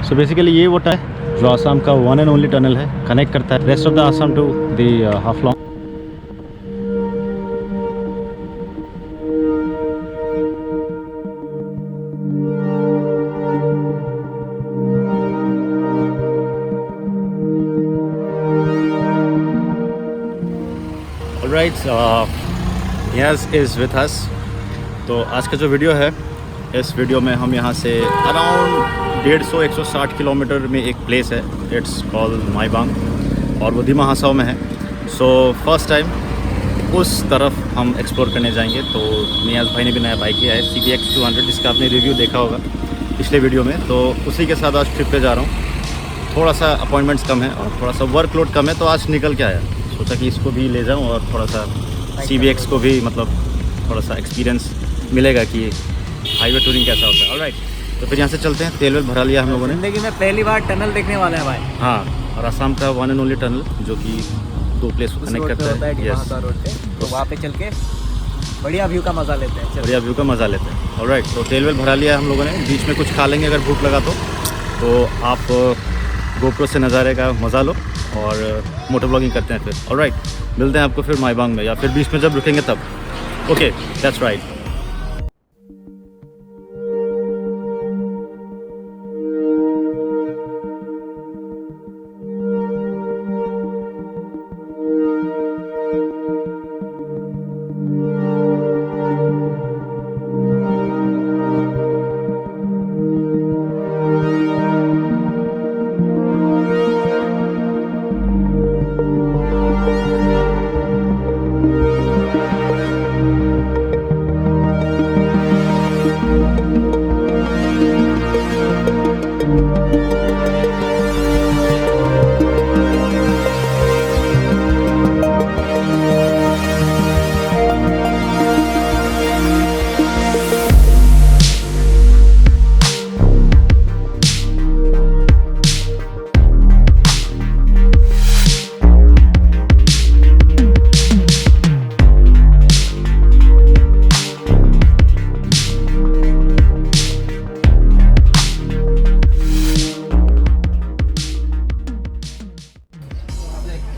So basically ये वो है जो आसाम का वन एंड ओनली टनल है, कनेक्ट करता है rest of the Assam to the Haflong. Alright, yes is with us. तो आज का जो वीडियो है, इस वीडियो में हम यहाँ से अराउंड 150-160 किलोमीटर में एक प्लेस है, इट्स कॉल्ड माइबांग, और वो दिमा हासाओ में है। सो फर्स्ट टाइम उस तरफ हम एक्सप्लोर करने जाएंगे। तो नियाज़ भाई ने भी नया बाइक लिया है CB200X, जिसका आपने रिव्यू देखा होगा पिछले वीडियो में। तो उसी के साथ आज ट्रिप पे जा रहा हूँ। थोड़ा सा अपॉइंटमेंट्स कम है और थोड़ा सा वर्कलोड कम है, तो आज निकल के आया, सोचा कि इसको भी ले जाऊँ और थोड़ा सा CBX को भी मतलब थोड़ा सा एक्सपीरियंस मिलेगा कि हाईवे टूरिंग कैसा होता है। ऑलराइट, तो फिर यहाँ से चलते हैं। तेल वेल भरा लिया हम लोगों ने। जिंदगी में पहली बार टनल देखने वाला है भाई। हाँ, और असम का वन एंड ओनली टनल जो कि दो प्लेस को कनेक्ट करता है। यस, तो वहाँ पे चल के बढ़िया व्यू का मज़ा लेते हैं। बढ़िया व्यू का मज़ा लेते हैं। ऑलराइट, तो तेल वेल भरा लिया हम लोगों ने। बीच में कुछ खा लेंगे अगर भूख लगा तो आप गोप्रो से नज़ारे का मज़ा लो और मोटो ब्लॉगिंग करते हैं फिर। ऑलराइट, मिलते हैं आपको फिर माइबांग में, या फिर बीच में जब रुकेंगे तब। Okay, that's right.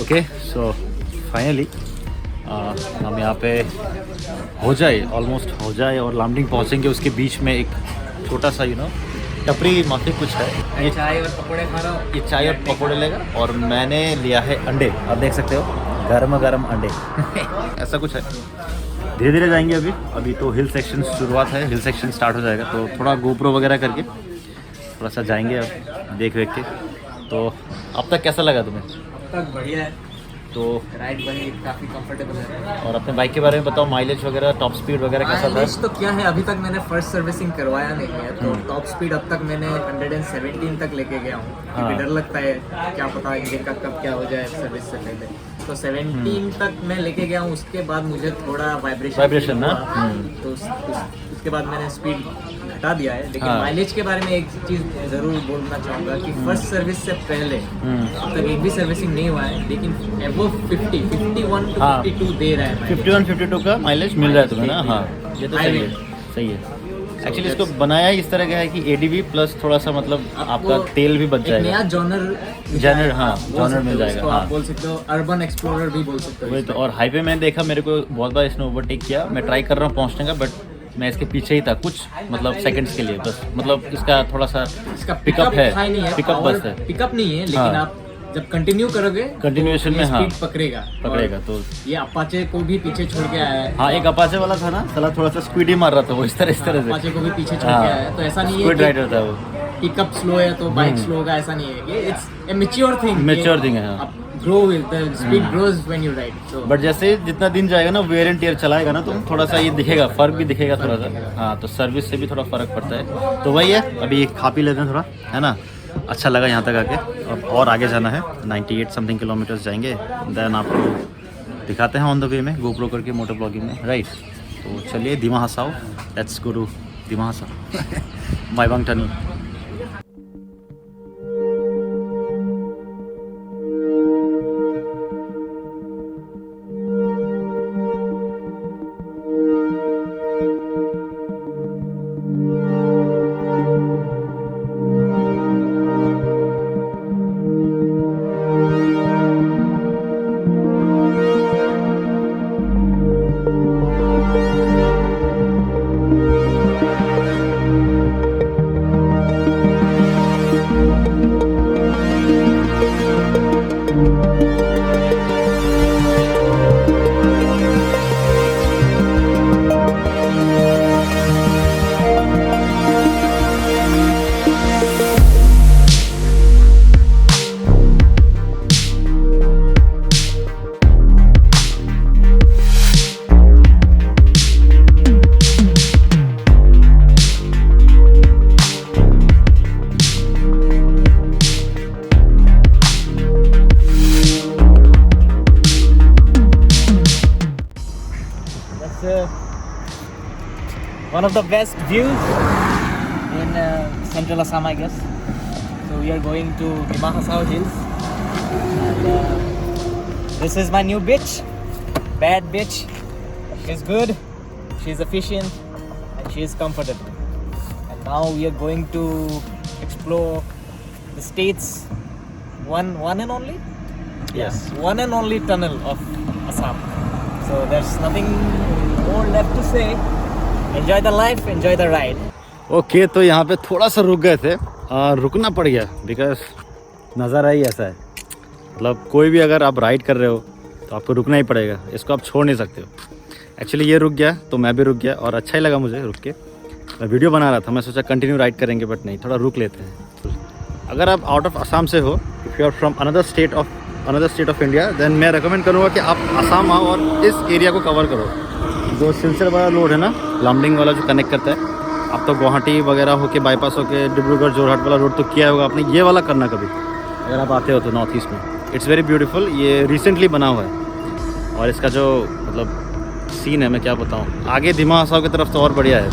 Okay, so finally हम यहाँ पे ऑलमोस्ट हो जाए और लामडिंग पहुँचेंगे। उसके बीच में एक छोटा सा टपरी माफी कुछ है। ये चाय और पकौड़े खा रहा हूँ। ये चाय और पकौड़े लेगा, और मैंने लिया है अंडे। आप देख सकते हो, गर्म गर्म अंडे ऐसा कुछ है। धीरे धीरे जाएंगे। अभी तो हिल सेक्शन शुरुआत है, हिल सेक्शन स्टार्ट हो जाएगा, तो थोड़ा गोप्रो वगैरह करके थोड़ा सा जाएंगे अब देख के। तो अब तक कैसा लगा तुम्हें? तक बढ़िया है, तो राइड बनी, काफ़ी कंफर्टेबल है। और अपने बाइक के बारे में बताओ, माइलेज वगैरह, टॉप स्पीड वगैरह कैसा था? माइलेज तो क्या है, अभी तक मैंने फर्स्ट सर्विसिंग करवाया नहीं है, तो टॉप स्पीड अब तक मैंने 117 तक लेके गया हूँ, क्योंकि डर लगता है क्या पता इंजन का कब क्या हो जाए सर्विस से पहले। तो 17 तक मैं लेके गया हूँ। उसके बाद मुझे थोड़ा वाइब्रेशन ना, तो उसके बाद मैंने स्पीड घटा दिया है। लेकिन माइलेज के बारे में एक चीज़ ज़रूर बोलना चाहूँगा कि फर्स्ट सर्विस से पहले अब तक एक भी सर्विसिंग नहीं हुआ है, लेकिन वो 51 to 52 दे रहा है। 51-52 का माइलेज मिल रहा है तुम्हें ना? हाँ, ये तो सही है। एक्चुअली इसको बनाया ही इस तरह का है कि ADV प्लस थोड़ा सा मतलब आपका तेल भी बच जाएगा। नया जॉनर मिल जाएगा। आप बोल सकते हो, अर्बन एक्सप्लोरर भी बोल सकते हो। वही तो। और हाईवे मैंने देखा, मेरे को बहुत बार इसने ओवरटेक किया। मैं ट्राई कर रहा हूँ पहुँचने का, बट मैं इसके पीछे ही था कुछ मतलब सेकंड्स के लिए बस। मतलब इसका थोड़ा सा पिकअप है, पिकअप बस है, पिकअप नहीं है, लेकिन आप जब कंटिन्यू करोगे, कंटिन्यूएशन में स्पीड पकड़ेगा। तो ये अपाचे को भी पीछे छोड़ के आया है। हाँ, एक अपाचे वाला था ना, साला थोड़ा सा स्पीड ही मार रहा था वो, इस तरह से अपाचे को भी पीछे छोड़ के आया है। तो ऐसा नहीं है कि राइडर था वो, पिकअप स्लो है तो बाइक स्लो होगा, ऐसा नहीं है। ये इट्स ए मैच्योर थिंग है। Grow with the speed grows when you ride. So but जैसे जितना दिन जाएगा ना, वेयर एंड टियर चलाएगा ना, तो थोड़ा सा ये दिखेगा, फर्क भी दिखेगा थोड़ा सा। हाँ, तो सर्विस से भी थोड़ा फर्क पड़ता है। तो वही है, अभी खा पी लेते हैं थोड़ा, है ना। अच्छा लगा यहाँ तक आके। अब और आगे जाना है, 98 समथिंग किलोमीटर्स जाएंगे, देन आपको दिखाते हैं ऑन द वे में गोप्रो करके मोटो ब्लॉगिंग में। राइट, तो चलिए दिमा Hasao, let's go to Dima Hasao Maibang tunnel. one of the best views in central Assam, I guess. So we are going to DIMA HASAO hills. And, this is my new bitch, bad bitch. She's good, she's efficient, and she is comfortable. And now we are going to explore the state's one and only? Yes. One and only tunnel of Assam. So there's nothing more left to say. Enjoy the life, enjoy the ride. Okay तो यहाँ पे थोड़ा सा रुक गए थे और रुकना पड़ गया बिकॉज नज़ारा ही ऐसा है। मतलब कोई भी अगर आप राइड कर रहे हो तो आपको रुकना ही पड़ेगा, इसको आप छोड़ नहीं सकते हो। एक्चुअली ये रुक गया तो मैं भी रुक गया और अच्छा ही लगा मुझे रुक के। मैं वीडियो बना रहा था, मैं सोचा कंटिन्यू राइड करेंगे बट नहीं, थोड़ा रुक लेते हैं। अगर आप आउट ऑफ असम से हो, if you are from another state of India, then मैं रेकमेंड करूँगा कि आप असम आओ और इस एरिया को कवर करो। जो सिलसिल वाला रोड है ना, लामडिंग वाला जो कनेक्ट करता है, आप तो गुवाहाटी वगैरह होके बाईपास होके डिब्रूगढ़ जोरहाट वाला रोड तो किया होगा आपने, ये वाला करना कभी अगर आप आते हो तो नॉर्थ ईस्ट में। इट्स वेरी ब्यूटीफुल, ये रिसेंटली बना हुआ है और इसका जो मतलब सीन है मैं क्या बताऊँ। आगे दिमा हसाओ की तरफ तो और बढ़िया है,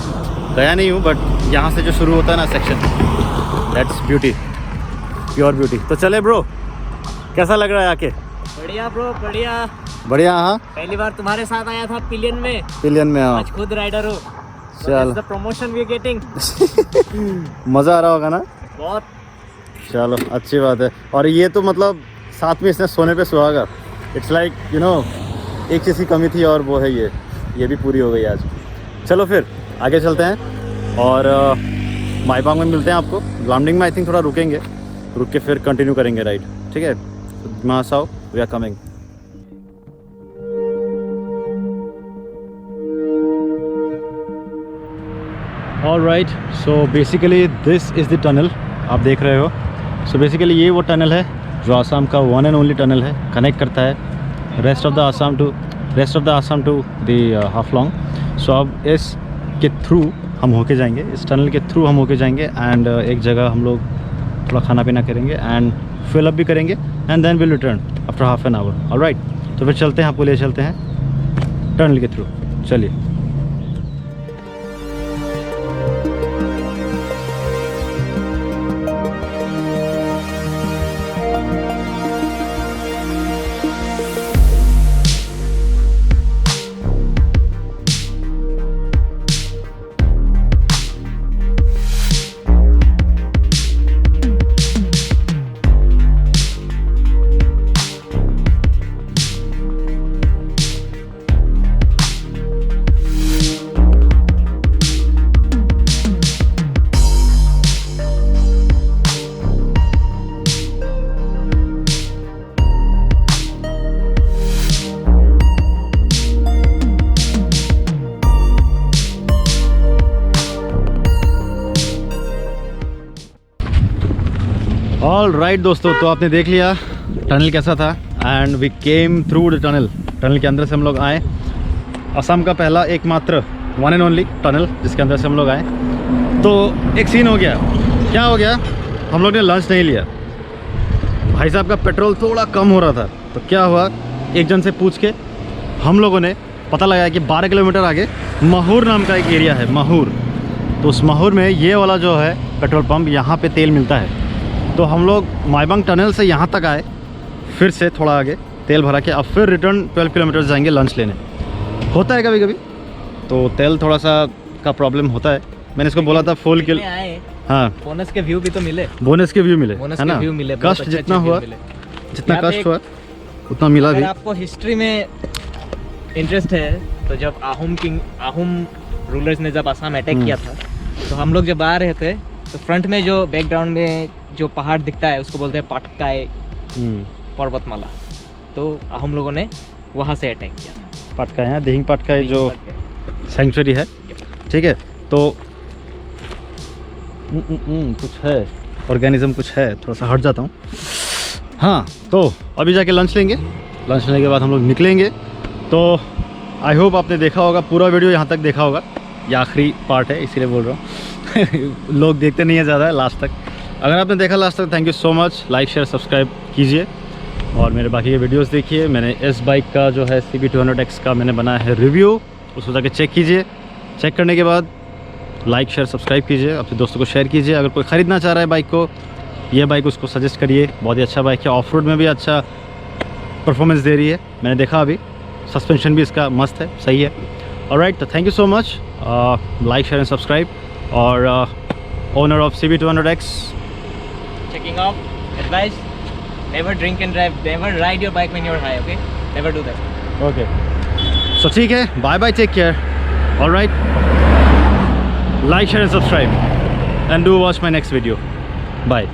गया नहीं हूँ बट यहाँ से जो शुरू होता है ना section, that's beauty, pure beauty. तो चले ब्रो, कैसा लग रहा है आके? बढ़िया ब्रो, बढ़िया बढ़िया। हाँ, पहली बार तुम्हारे साथ आया था पिलियन में। हाँ, आज खुद राइडर हो। चल the promotion we are getting. मज़ा आ रहा होगा ना? बहुत। चलो अच्छी बात है। और ये तो मतलब साथ में इसने सोने पे सुहागा। इट्स लाइक यू नो, एक चीज़ की कमी थी और वो है ये भी पूरी हो गई आज। चलो फिर आगे चलते हैं और माइबांग में मिलते हैं आपको। लामडिंग में आई थिंक थोड़ा रुकेंगे, रुक के फिर कंटिन्यू करेंगे राइड, ठीक है? Dima Hasao, we are coming. All right, so basically this is the tunnel आप देख रहे हो। सो बेसिकली ये वो टनल है जो आसाम का वन एंड ओनली टनल है, कनेक्ट करता है rest of the Assam to the Haflong. So अब इस के थ्रू हम होके जाएंगे, इस टनल के थ्रू हम होके जाएंगे एंड एक जगह हम लोग थोड़ा खाना पीना करेंगे एंड फिल अप भी करेंगे and then will return after half an hour. All right, तो फिर चलते हैं, आपको ले चलते हैं टनल के थ्रू। चलिए। ऑल राइट दोस्तों, तो आपने देख लिया टनल कैसा था and we came through the tunnel के अंदर से हम लोग आए। असम का पहला एकमात्र वन एंड ओनली टनल जिसके अंदर से हम लोग आए। तो एक सीन हो गया, क्या हो गया, हम लोग ने लंच नहीं लिया। भाई साहब का पेट्रोल थोड़ा कम हो रहा था, तो क्या हुआ, एक जन से पूछ के हम लोगों ने पता लगाया कि 12 किलोमीटर आगे मोहूर नाम का एक एरिया है, मोहूर। तो उस मोहूर में ये वाला जो है पेट्रोल पंप, यहाँ पे तेल मिलता है। तो हम लोग माइबांग टनल से यहाँ तक आए, फिर से थोड़ा आगे तेल भरा के अब फिर रिटर्न 12 किलोमीटर जाएंगे लंच लेने। होता है कभी कभी, तो तेल थोड़ा सा का प्रॉब्लम होता है। मैंने इसको बोला था फुल किल, हाँ बोनस के व्यू भी तो मिले, बोनस के व्यू मिले है ना, कष्ट जितना हुआ, जितना कष्ट हुआ उतना मिला भी। आपको हिस्ट्री में इंटरेस्ट है तो जब आहूम रूलर्स ने जब असम अटैक किया था, तो हम लोग जब आ रहे थे तो फ्रंट में जो बैकग्राउंड में जो पहाड़ दिखता है उसको बोलते हैं पाटकाई पर्वतमाला। तो हम लोगों ने वहाँ से अटैक किया। पाटकाई है, दिहिंग पाटकाई जो सेंचुरी है, ठीक है। तो कुछ है, ऑर्गेनिज्म कुछ है, थोड़ा सा हट जाता हूँ। हाँ, तो अभी जाके लंच लेंगे, लंच लेने के बाद हम लोग निकलेंगे। तो आई होप आपने देखा होगा पूरा वीडियो, यहाँ तक देखा होगा, ये आखिरी पार्ट है इसीलिए बोल रहा हूँ। लोग देखते नहीं है ज़्यादा लास्ट तक। अगर आपने देखा लास्ट तक, thank you so much. Like share subscribe कीजिए और मेरे बाकी के वीडियोस देखिए। मैंने इस बाइक का जो है CB200X का मैंने बनाया है रिव्यू, उसको जाके चेक कीजिए। चेक करने के बाद लाइक शेयर सब्सक्राइब कीजिए, अपने दोस्तों को शेयर कीजिए। अगर कोई ख़रीदना चाह रहा है बाइक को, ये बाइक उसको सजेस्ट करिए, बहुत ही अच्छा बाइक है। ऑफ रोड में भी अच्छा परफॉर्मेंस दे रही है, मैंने देखा अभी। सस्पेंशन भी इसका मस्त है, सही है। ऑलराइट, तो thank you so much, like share and subscribe. और owner of CB200X Checking off. Advice: never drink and drive. Never ride your bike when you're high. Okay? Never do that. Okay, so ठीक है, bye bye, take care. Alright, like share and subscribe and do watch my next video. Bye.